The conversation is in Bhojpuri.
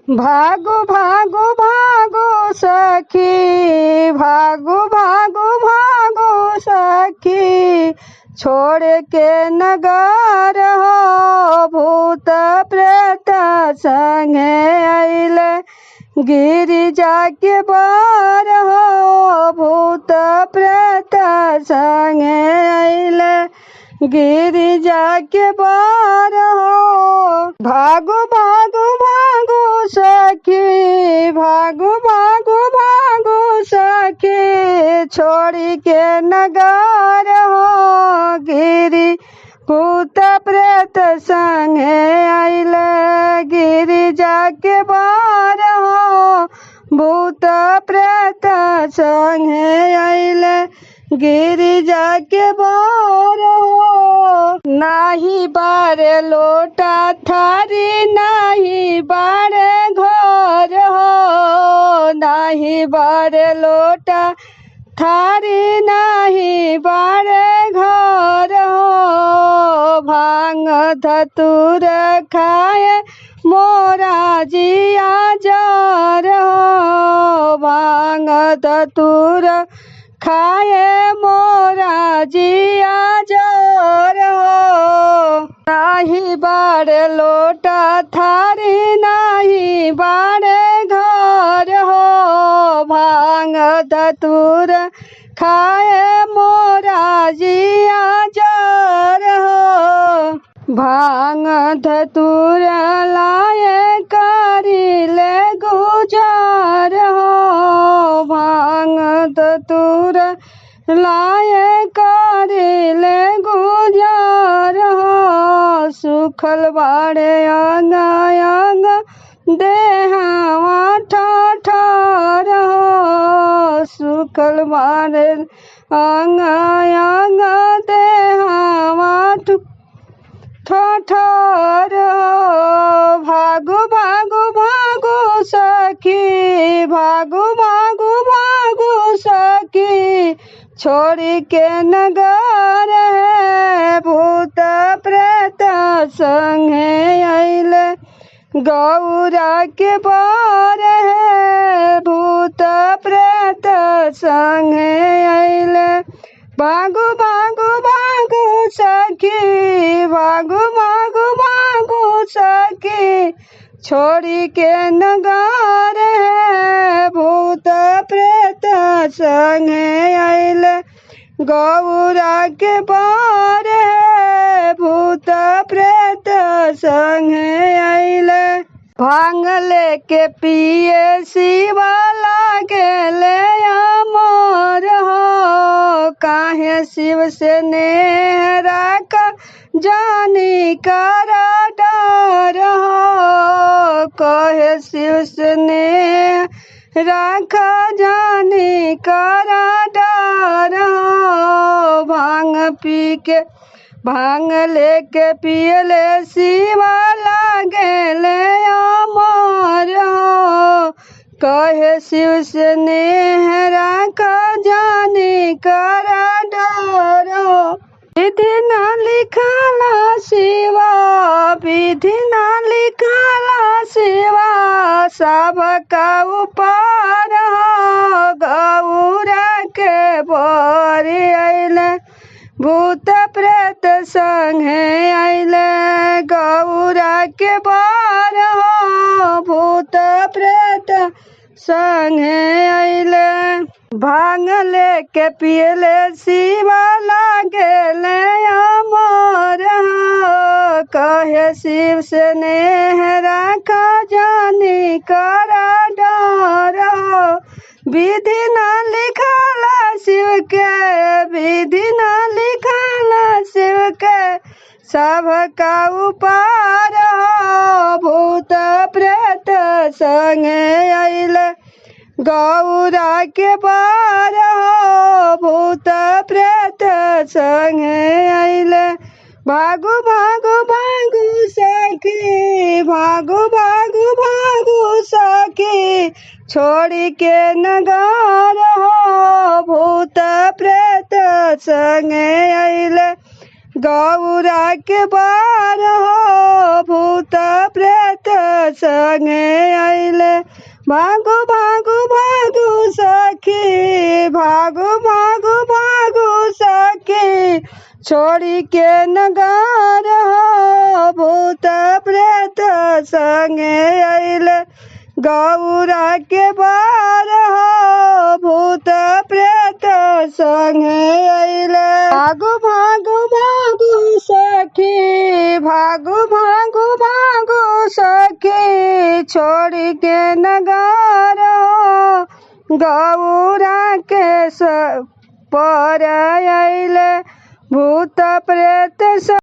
भागो भागो भागो सखी, भागो भागो भागो सखी, छोड़ के नगर हो भूत प्रेत संगे अइले, गिरिजा के बर हो भूत प्रेत संगे अइले, गिरिजा के बर हो। भागो भागो भागो सखी, भागो भागो भागो सखी, छोड़ी के नगर हो, गिरी भूत प्रेत संगे अइले, गिरिजा के बर हो भूत प्रेत संगे अइले, गिरिजा के बर हो। नाही बारे लोटा थारी, नाही बारे घर हो, नाही बारे लोटा थारी, नाही बारे घर हो, भांग धतूर खाए मोरा जिया जार हो, भांग धतूर खाए मोरा जिया जार हो। नाही बारे लोटा थारी, नाही बारे घर हो, भांग धतूर खाए मोरा जिया जार हो। भांग धतूर लाए करी ले गुजार हो, भांग धतूर लाए करी ले गुजार हो, सुखल बाड़े अंग अंग देहवा ठाठार हो, सुखल बाड़े अंग अंग देहवा ठाठार हो। भागो भागो भागो सखी, भागो भागो भागो सखी, छोड़ी के नगर है भूत प्रेत संगे अइले, गौरा के बर है भूत प्रेत संगे अइले। भागो भागो भागो सखी, भागो भागो भागो सखी, छोड़ी के नगर है भूत प्रेत संगे अइले, गौरा के बर है भूत प्रेत संगे अइले। भांग लेके पिए शिवा लागे ले अमर हो, काहे शिव से नेह राख जानी करा डर हो, कहे शिव से नेह राख जानी करा डर हो। भांग पी के भांग लेके पियले शिवा लागे ले अमर हो, कहे शिव से नेह राख जानी करा डर हो। विधि ना लिखला शिवा, विधि ना लिखला शिवा, सबका ऊपर हो, गौरा के बर अइले भूत प्रेत संगे अइले, गौरा के बर हो भूत प्रेत संगे अइले। भांग लेके पियले शिवा लागे ले अमर हो, कहे शिव से नेह राख जानी करा डर हो। विधि ना लिखला शिव के, विधि ना लिखला शिव के, सबका ऊपर हो भूत प्रेत संगे अइले, गौरा के बर हो भूत प्रेत संगे अइले। भागो भागो भागो सखी, भागो भागो भागो सखी, छोड़ी के नगर हो भूत प्रेत संगे अइले, गौरा के बर हो भूत प्रेत संगे भागो भागो भागो सखी भागो भागो भागो सखी छोड़ी के नगार हो भूत प्रेत संगे अइले गौरा के बार हो भूत प्रेत संगे अइले भागो भागो भागो सखी भागो भागो भागो सखी छोड़ी के नगार हो गौरा के पर अइले भूत प्रेत